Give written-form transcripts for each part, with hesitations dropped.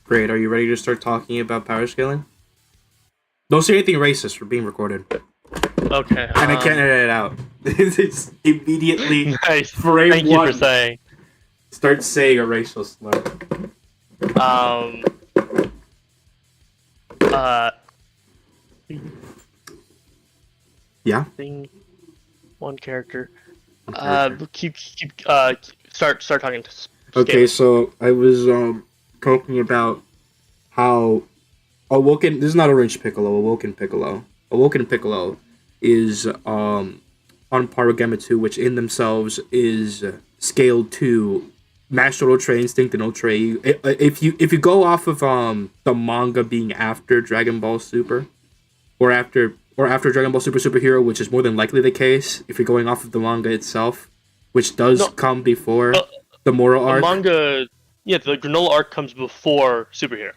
Great. Are you ready to start talking about power scaling? Don't say anything racist. We're being recorded. Okay. And I can't edit it out. It's immediately Nice. frame Thank you one. for saying. Start saying a racial slur. Um. Uh. Yeah? Thing. One character. character. Keep. Start talking. Okay, so I was talking about how Awoken. This is not Orange Piccolo. Awoken Piccolo. Awoken Piccolo is on par with Gamma 2, which in themselves is scaled to Master Ultra Instinct and Ultra E. If you go off of the manga being after Dragon Ball Super, or after Dragon Ball Super Superhero, which is more than likely the case, if you're going off of the manga itself, which does come before the Moro arc. The manga, yeah, the Granola arc comes before Superhero.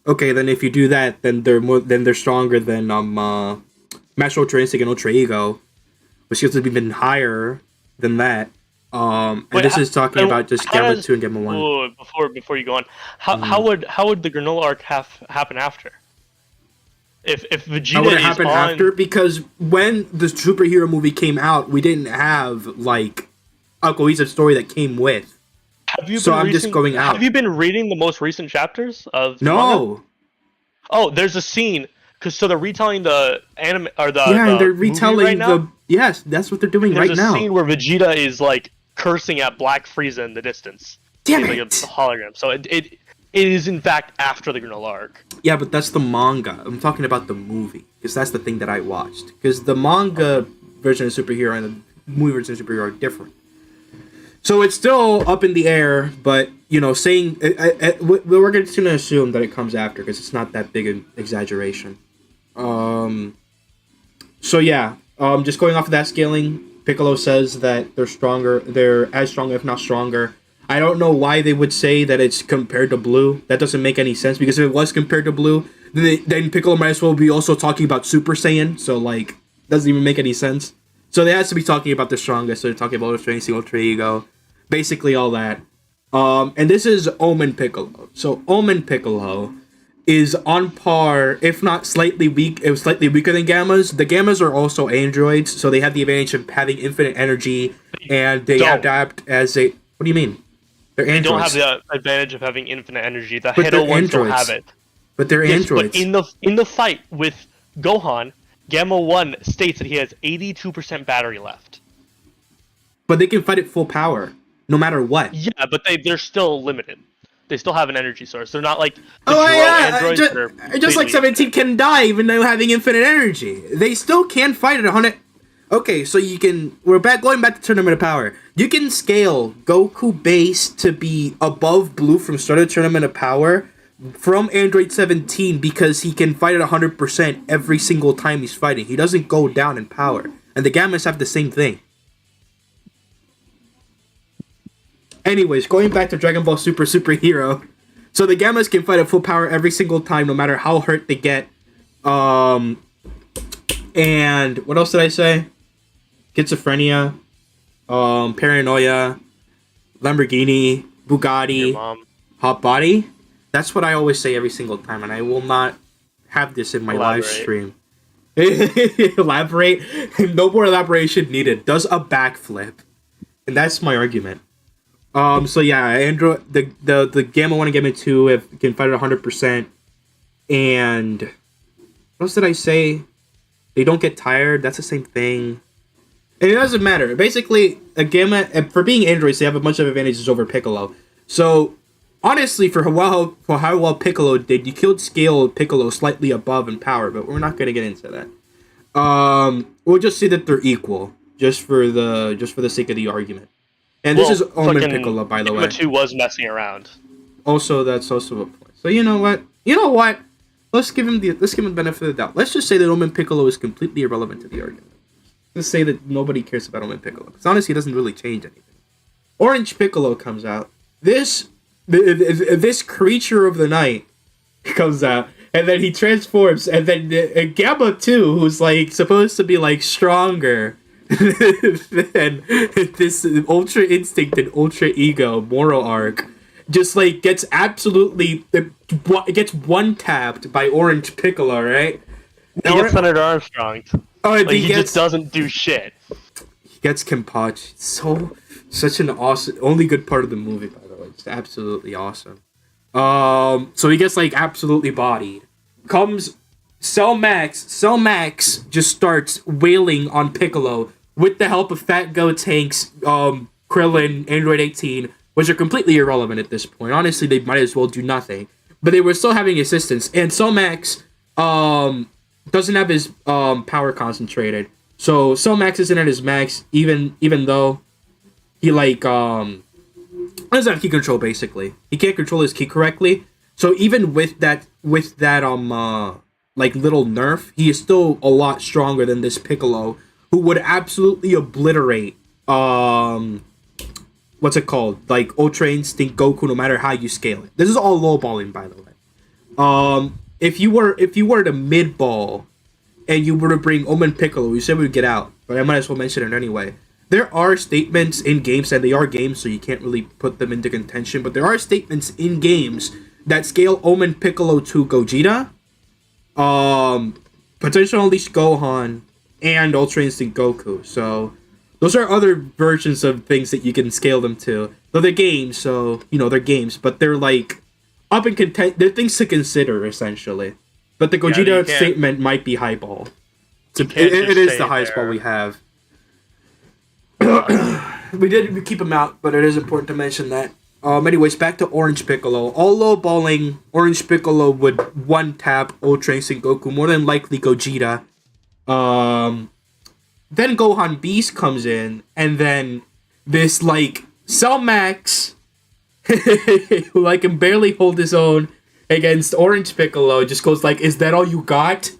Okay, then if you do that, then they're stronger than Master Ultra Instinct and Ultra Ego, which seems to be even higher than that. And Wait, this is talking about just Gamma 2 and Gamma 1. Before you go on, how would the Granola arc happen after? If Vegeta How would it is happen after? Because when the superhero movie came out, we didn't have like a cohesive story that came with. Just going out. Have you been reading the most recent chapters of the No. manga? Oh, there's a scene so they're retelling the anime or the and they're retelling right now? Yes, that's what they're doing right now. There's a scene where Vegeta is like cursing at Black Frieza in the distance. Damn He's it! like a hologram. So it is in fact after the Granola arc. Yeah, but that's the manga. I'm talking about the movie because that's the thing that I watched. Because the manga version of superhero and the movie version of superhero are different. So it's still up in the air, but saying we're going to assume that it comes after because it's not that big an exaggeration. So yeah, just going off of that scaling, Piccolo says that they're stronger. They're as strong, if not stronger. I don't know why they would say that it's compared to Blue. That doesn't make any sense because if it was compared to Blue, then Piccolo might as well be also talking about Super Saiyan. So like, doesn't even make any sense. So they has to be talking about the strongest. So they're talking about Ultra Instinct, Ultra Ego, basically all that. And this is Omen Piccolo. So Omen Piccolo is on par, if not slightly weaker than Gammas. The Gammas are also androids, so they have the advantage of having infinite energy, and they adapt as a. What do you mean? They're androids. They don't have the advantage of having infinite energy. The Hado ones don't have it. But they're androids. But in the fight with Gohan, Gamma 1 states that he has 82% battery left. But they can fight at full power, no matter what. Yeah, but they're still limited. They still have an energy source. They're not like androids. Androids Just like 17 can die even though having infinite energy. They still can fight at 100. Okay, so going back to Tournament of Power. You can scale Goku base to be above Blue from start of Tournament of Power from Android 17 because he can fight at 100% every single time he's fighting. He doesn't go down in power. And the Gammas have the same thing. Anyways, going back to Dragon Ball Super Superhero. So the Gammas can fight at full power every single time, no matter how hurt they get. And what else did I say? Schizophrenia, paranoia, Lamborghini, Bugatti, hot body. That's what I always say every single time, and I will not have this in my live stream. Elaborate. No more elaboration needed. Does a backflip. And that's my argument. So yeah, Android, the Gamma 1 and Gamma 2 can fight at 100%. And what else did I say? They don't get tired. That's the same thing. And it doesn't matter. Basically, a Gamma, for being androids, they have a bunch of advantages over Piccolo. So honestly, for how well Piccolo did, you could scale Piccolo slightly above in power, but we're not going to get into that. We'll just say that they're equal, just for the sake of the argument. And this is Omen Piccolo, by the way. Gamma 2 was messing around. Also, that's also a point. So you know what? Let's give him the benefit of the doubt. Let's just say that Omen Piccolo is completely irrelevant to the argument. Let's say that nobody cares about Omen Piccolo, because honestly, it doesn't really change anything. Orange Piccolo comes out. This creature of the night comes out, and then he transforms, and then Gamma 2, who's like supposed to be like stronger than this Ultra Instinct and Ultra Ego Moro arc, just like gets absolutely it gets one tapped by Orange Piccolo, right? He gets Senator Armstrong. Oh, Like, he just doesn't do shit. He gets Kenpachi. Such an awesome, only good part of the movie, by the way. It's absolutely awesome. So he gets like absolutely bodied. Comes Cell Max. Cell Max just starts wailing on Piccolo with the help of Fat Goat Tanks, Krillin, Android 18, which are completely irrelevant at this point. Honestly, they might as well do nothing. But they were still having assistance, and Cell Max doesn't have his power concentrated. So Cell Max isn't at his max, even though he like doesn't have key control. Basically, he can't control his key correctly. So even with that like little nerf, he is still a lot stronger than this Piccolo, who would absolutely obliterate what's it called, like Ultra Instinct Goku, no matter how you scale it. This is all lowballing, by the way. If you were to mid ball and you were to bring Omen Piccolo, you said we would get out, but I might as well mention it anyway. There are statements in games, and they are games, so you can't really put them into contention, but there are statements in games that scale Omen Piccolo to Gogeta, potentially unleash Gohan, and Ultra Instinct Goku. So those are other versions of things that you can scale them to. Though they're games, so they're games, but they're like up in content. They're things to consider essentially. But the Gogeta statement might be highball. It is the highest ball we have. We did keep him out, but it is important to mention that. Anyways, back to Orange Piccolo. All low-balling, Orange Piccolo would one-tap Ultra Instinct Goku, more than likely Gogeta. Then Gohan Beast comes in, and then this, like, Cell Max, who, like, can barely hold his own against Orange Piccolo, just goes like, "Is that all you got?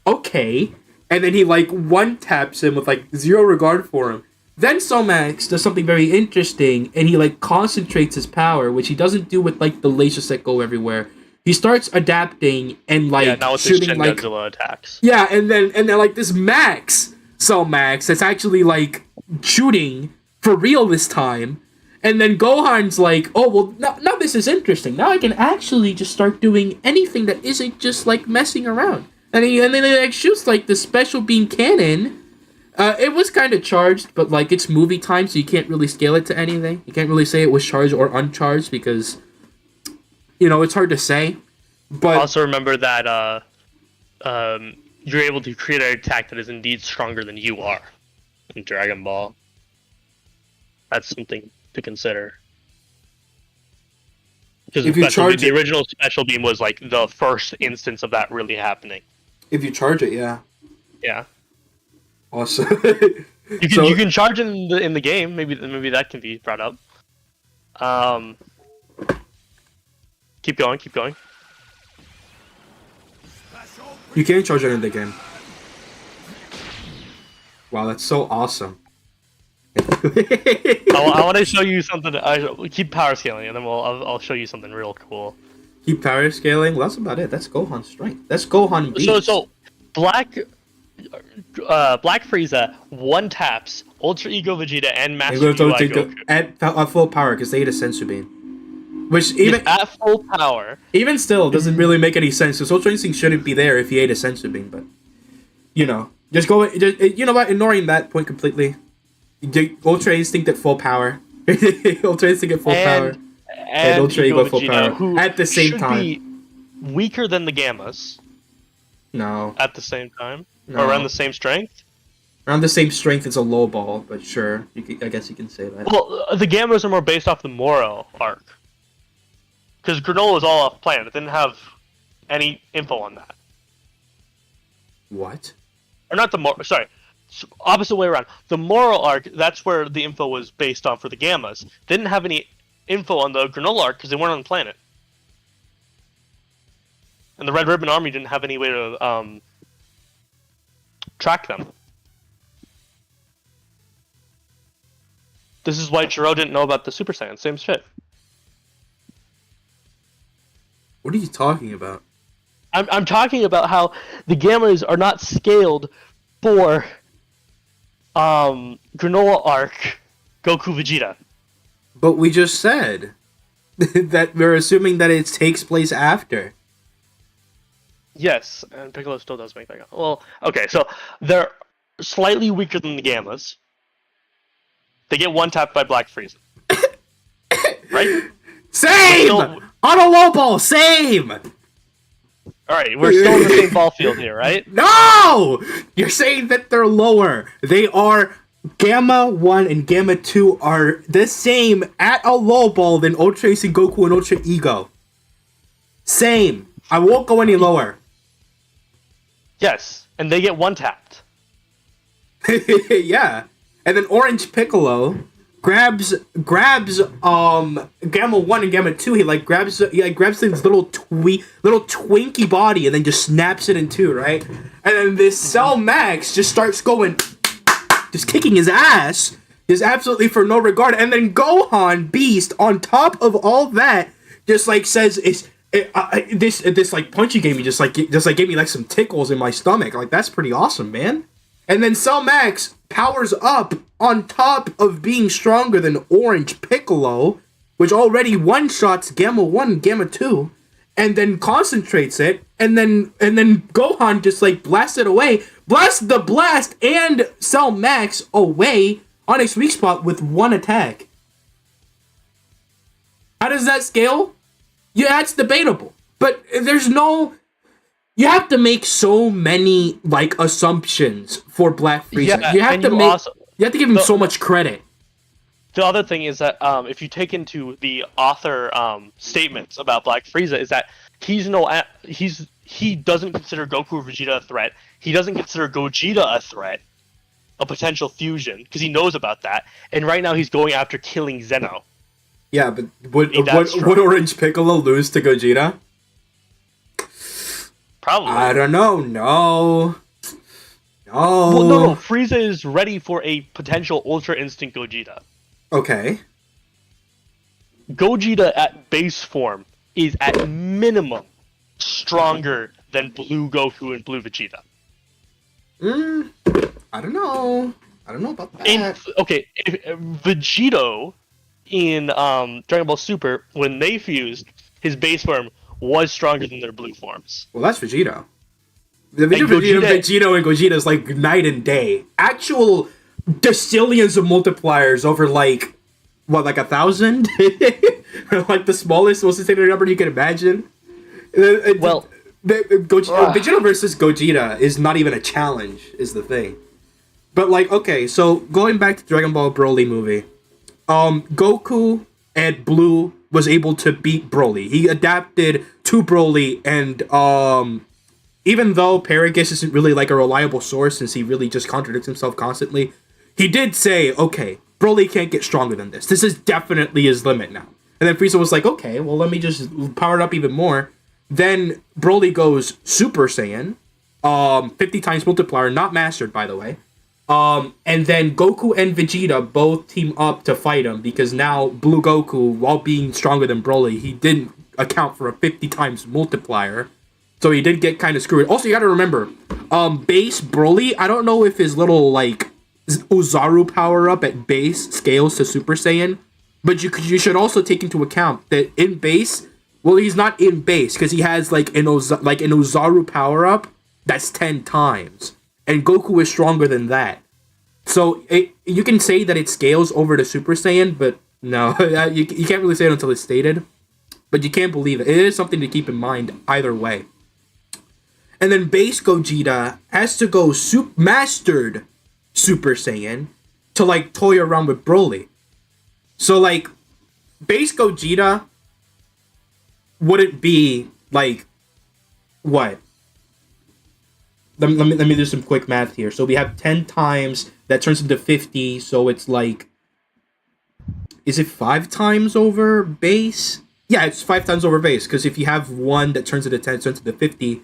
Okay." And then he, like, one-taps him with, like, zero regard for him. Then Cell Max does something very interesting, and he, like, concentrates his power, which he doesn't do with, like, the lasers that go everywhere. He starts adapting and, like, now with shooting, his like... Godzilla attacks. Yeah, and then, like, this Max, Cell Max, that's actually, like, shooting for real this time. And then Gohan's like, "Oh, well, now this is interesting. Now I can actually just start doing anything that isn't just, like, messing around." And then he, like, shoots, like, the special beam cannon. It was kind of charged, but, like, it's movie time, so you can't really scale it to anything. You can't really say it was charged or uncharged because, it's hard to say. But also remember that you're able to create an attack that is indeed stronger than you are in Dragon Ball. That's something to consider. Because the original special beam was, like, the first instance of that really happening. If you charge it, yeah. Yeah. Awesome. You can charge it in the game. Maybe that can be brought up. Keep going. You can charge it in the game. Wow, that's so awesome. I want to show you something. Keep power scaling, and then I'll show you something real cool. Keep power scaling. Well, that's about it. That's Gohan's strength. That's Gohan Beast. So Black Frieza one taps Ultra Ego Vegeta and Master UI Goku at full power because they hit a Sensu Beam, which even at full power, even still doesn't really make any sense. Because Ultra Instinct shouldn't be there if he ate a Sensu Beam, but just go. You know what? Ignoring that point completely. Ultra Instinct at full power. Ultra Instinct at full power. And Ultra Ego full power at the same time. Be weaker than the Gammas. No. At the same time? No. Or around the same strength? Around the same strength, it's a low ball, but sure. I guess you can say that. Well, the Gammas are more based off the Moro arc. Because Granola was all off planet. It didn't have any info on that. What? Or not the Moro, sorry. Opposite way around. The Moro arc, that's where the info was based on for the Gammas. Didn't have any info on the Granola arc because they weren't on the planet. And the Red Ribbon Army didn't have any way to track them. This is why Jiro didn't know about the Super Saiyan. Same shit. What are you talking about? I'm talking about how the Gammas are not scaled for Granola arc Goku Vegeta. But we just said that we're assuming that it takes place after. Yes, and Piccolo still does make that. Well, okay, so they're slightly weaker than the Gammas. They get one tapped by Black Frieza. Right? Same! Still... On a low ball, same! Alright, we're still in the same ball field here, right? No! You're saying that they're lower. They are... Gamma 1 and Gamma 2 are the same at a low ball than Ultra Instinct Goku and Ultra Ego. Same. I won't go any lower. Yes, and they get one tapped. Yeah. And then Orange Piccolo grabs Gamma 1 and Gamma 2. He grabs his little twinky body and then just snaps it in two, right? And then this Cell Max just starts going, just kicking his ass, just absolutely for no regard. And then Gohan Beast on top of all that just says this punch you gave me just gave me some tickles in my stomach. That's pretty awesome, man. And then Cell Max powers up on top of being stronger than Orange Piccolo, which already one-shots Gamma 1 and Gamma 2, and then concentrates it, and then Gohan just blasts it away, blasts the blast and Cell Max away on its weak spot with one attack. How does that scale? Yeah, that's debatable. But there's no... You have to make so many assumptions for Black Frieza. Yeah, you have to give him so much credit. The other thing is that if you take into the author statements about Black Frieza, is that he doesn't consider Goku or Vegeta a threat. He doesn't consider Gogeta a threat, a potential fusion, because he knows about that. And right now he's going after killing Zeno. Yeah, but would Orange Piccolo lose to Gogeta? Probably. I don't know. No. Well, no. Frieza is ready for a potential Ultra Instinct Gogeta. Okay. Gogeta at base form is at minimum stronger than Blue Goku and Blue Vegeta. I don't know. I don't know about that. If Vegito in Dragon Ball Super, when they fused, his base form was stronger than their blue forms. Well, that's Vegito. Vegito and Gogeta is night and day. Actual decillions of multipliers over 1,000? The smallest, most sustainable number you can imagine. Well, Vegito versus Gogeta is not even a challenge, is the thing. But okay, so going back to Dragon Ball Broly movie, Goku and Blue was able to beat Broly. He adapted to Broly, and even though Paragus isn't really a reliable source since he really just contradicts himself constantly, he did say, okay, Broly can't get stronger than this. This is definitely his limit now. And then Frieza was like, okay, well, let me just power it up even more. Then Broly goes Super Saiyan, 50 times multiplier, not mastered, by the way. And then Goku and Vegeta both team up to fight him because now Blue Goku, while being stronger than Broly, he didn't account for a 50 times multiplier. So he did get kind of screwed. Also, you gotta remember, base Broly, I don't know if his little, Ozaru power-up at base scales to Super Saiyan, but you should also take into account that in base, well, he's not in base because he has, an Ozaru power-up that's 10 times. And Goku is stronger than that. So you can say that it scales over to Super Saiyan, but no, you can't really say it until it's stated. But you can't believe it. It is something to keep in mind either way. And then base Gogeta has to go mastered Super Saiyan to toy around with Broly. So base Gogeta wouldn't be what? Let me do some quick math here. So we have 10 times, that turns into 50, so it's is it 5 times over base? Yeah, it's 5 times over base, because if you have 1 that turns into 10, turns into 50,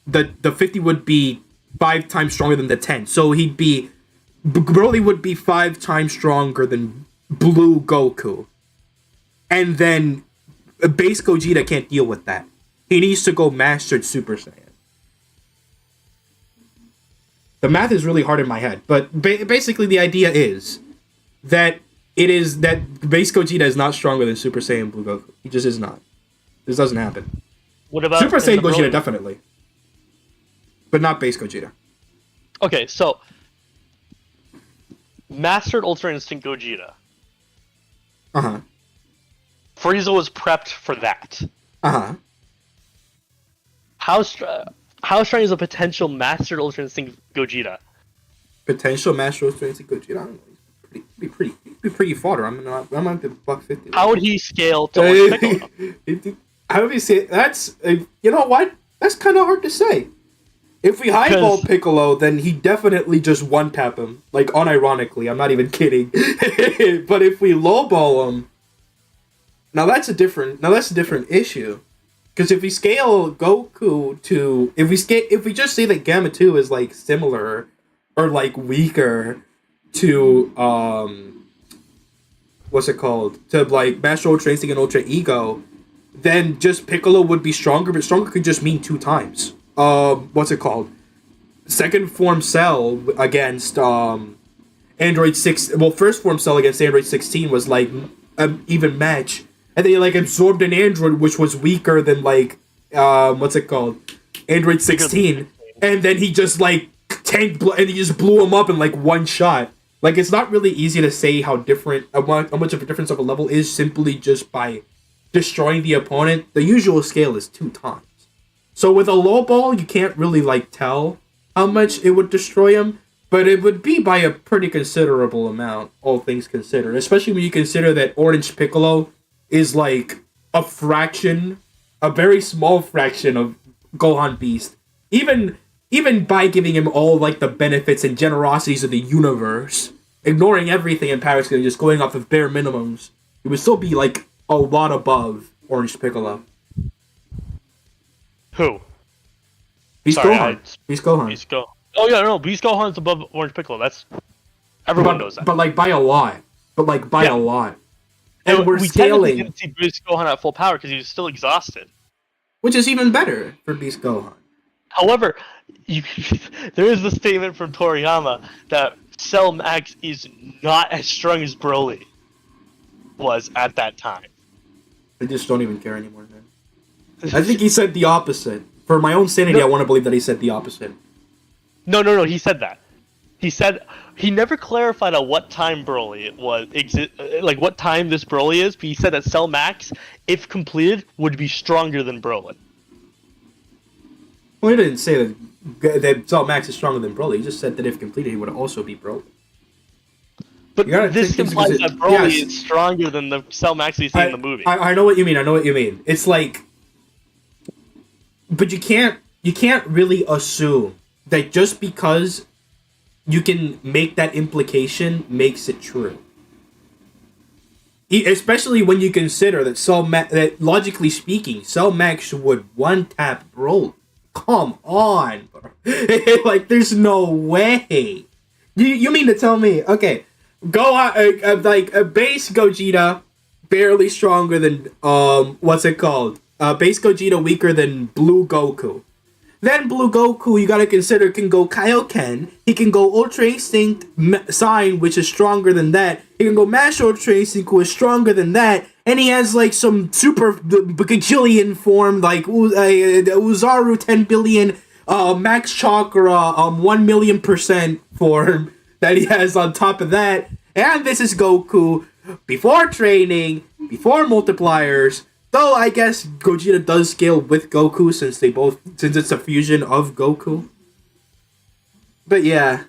the 50 would be 5 times stronger than the 10. So Broly would be 5 times stronger than Blue Goku. And then base Gogeta can't deal with that. He needs to go mastered Super Saiyan. The math is really hard in my head, but basically the idea is that it is that base Gogeta is not stronger than Super Saiyan Blue Goku. He just is not. This doesn't happen. What about Super in Saiyan the Gogeta Broly? definitely, but not base Gogeta. Okay, so Mastered Ultra Instinct Gogeta. Uh huh. Frieza was prepped for that. Uh huh. How strong is a potential Mastered Ultra Instinct Gogeta? Potential Master Ultra Instinct Gogeta. I don't know. Be pretty fodder. I'm at the $150. How would he scale to Orange Piccolo? How would you say that's? You know what? That's kind of hard to say. If we highball Piccolo, then he definitely just one tap him. Like unironically, I'm not even kidding. But if we lowball him, now that's a different issue. Because if we scale Goku to if we just say that Gamma 2 is like similar or like weaker to what's it called? To like Master Ultra Instinct and Ultra Ego, then just Piccolo would be stronger, but stronger could just mean 2 times. What's it called? Second form Cell against Android 6. Well, first form Cell against Android 16 was like an even match, and then he like absorbed an android which was weaker than like what's it called? Android 16, and then he just like tanked and he just blew him up in like one shot. Like it's not really easy to say how much of a difference of a level is simply just by destroying the opponent. The usual scale is 2 times. So with a low ball, you can't really like tell how much it would destroy him, but it would be by a pretty considerable amount, all things considered. Especially when you consider that Orange Piccolo is like a fraction, a very small fraction of Gohan Beast. Even by giving him all like the benefits and generosities of the universe, ignoring everything in power scale, just going off of bare minimums, it would still be like a lot above Orange Piccolo. Who? Beast Sorry, Gohan. Beast Gohan. Beast Go. Oh yeah, no, Beast Gohan's above Orange Piccolo. That's everyone knows that. But like by a lot. A lot. And we're we scaling, didn't see Beast Gohan at full power because he was still exhausted. which is even better for Beast Gohan. However, there is the statement from Toriyama that Cell Max is not as strong as Broly was at that time. I just don't even care anymore, man. I think he said the opposite. For my own sanity, I want to believe that he said the opposite. No, he said that. He said he never clarified at what time Broly it was like what time this Broly is, but he said that Cell Max, if completed, would be stronger than Broly. Well, he didn't say that Cell Max is stronger than Broly. He just said that if completed, he would also be Broly. But this implies that Broly is stronger than the Cell Max we see in the movie. I know what you mean. It's like, but you can't really assume that just because you can make that implication makes it true. Especially when you consider that that logically speaking, Cell Max would one tap Broly. Come on, bro. Like there's no way. You mean to tell me? Okay, go like a base Gogeta, barely stronger than what's it called? Base Gogeta weaker than Blue Goku. Then Blue Goku, you gotta consider, can go Kaioken. He can go Ultra Instinct Sign, which is stronger than that. He can go Master Ultra Instinct, who is stronger than that. And he has like some super bajillion form, like Uzaru 10 billion, Max Chakra, 1,000,000% form that he has on top of that. And this is Goku before training, before multipliers. Though I guess Gogeta does scale with Goku since it's a fusion of Goku. But yeah,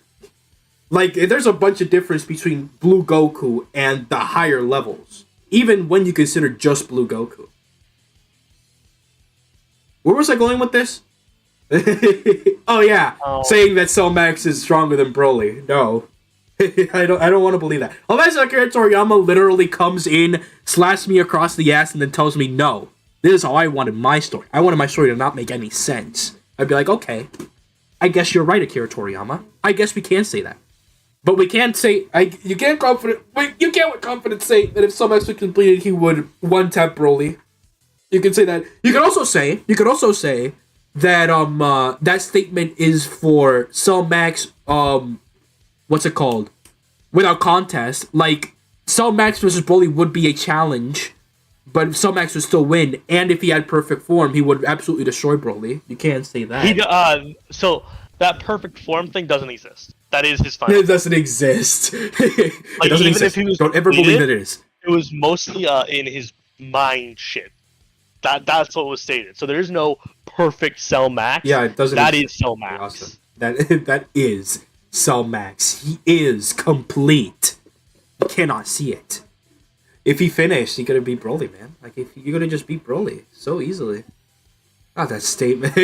like there's a bunch of difference between Blue Goku and the higher levels, even when you consider just Blue Goku. Where was I going with this? Oh yeah, saying that Cell Max is stronger than Broly. No. I don't want to believe that. Unless Akira Toriyama literally comes in, slaps me across the ass, and then tells me, no, this is how I wanted my story. I wanted my story to not make any sense. I'd be like, okay, I guess you're right, Akira Toriyama. I guess we can say that. But we can't say, you can't with confidence say that if Cell Max was completed, he would one-tap Broly. You can say that. You could also say that that statement is for Cell Max, what's it called? Without contest, like Cell Max versus Broly would be a challenge, but Cell Max would still win. And if he had perfect form, he would absolutely destroy Broly. You can't say that. So that perfect form thing doesn't exist. That is his final. It doesn't exist. It Like, doesn't even exist. if he was Don't ever believe that it is. It was mostly in his mind shit. That's what was stated. So there is no perfect Cell Max. Yeah, it doesn't. That exist. is Cell Max. Awesome. That is Cell Max. He is complete. You cannot see it. If he finished, he could have beat Broly, man. Like, if you could have just beat Broly so easily. Oh, that statement.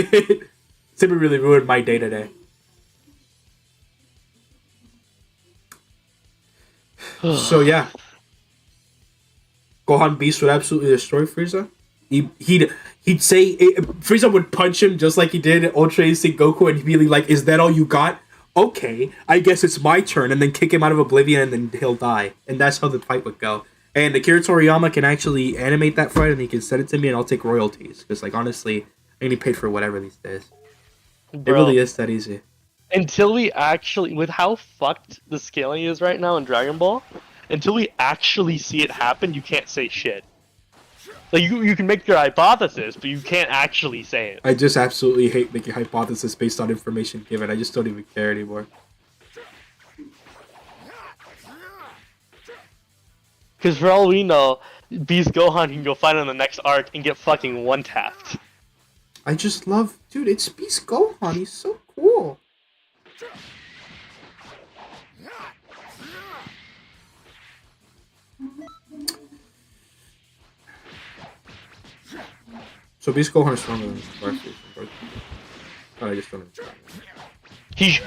Statement really ruined my day today. So yeah, Gohan Beast would absolutely destroy Frieza. He'd say Frieza would punch him just like he did in Ultra Instinct Goku, and he'd be like, "Is that all you got? Okay, I guess it's my turn," and then kick him out of oblivion, and then he'll die. And that's how the fight would go. And Akira Toriyama can actually animate that fight, and he can send it to me, and I'll take royalties. Because, like, honestly, I can get paid for whatever these days. It really is that easy. Until we actually, with how fucked the scaling is right now in Dragon Ball, until we actually see it happen, you can't say shit. Like, you can make your hypothesis, but you can't actually say it. I just absolutely hate making hypotheses based on information given. I just don't even care anymore. Because for all we know, Beast Gohan can go fight on the next arc and get fucking one-tapped. I just love... Dude, it's Beast Gohan. He's so cool. So Beast Gohan is stronger than Barkley. I just don't understand.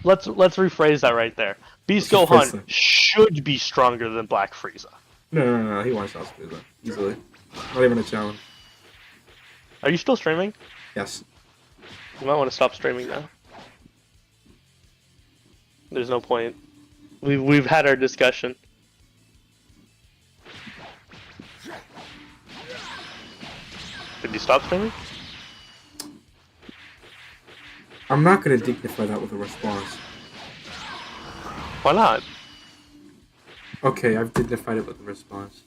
Let's rephrase that right there. Beast Gohan should be stronger than Black Frieza. No. He wants out Frieza. Easily. Not even a challenge. Are you still streaming? Yes. You might want to stop streaming now. There's no point. We've had our discussion. Did you stop streaming? I'm not gonna dignify that with a response. Why not? Okay, I've dignified it with a response.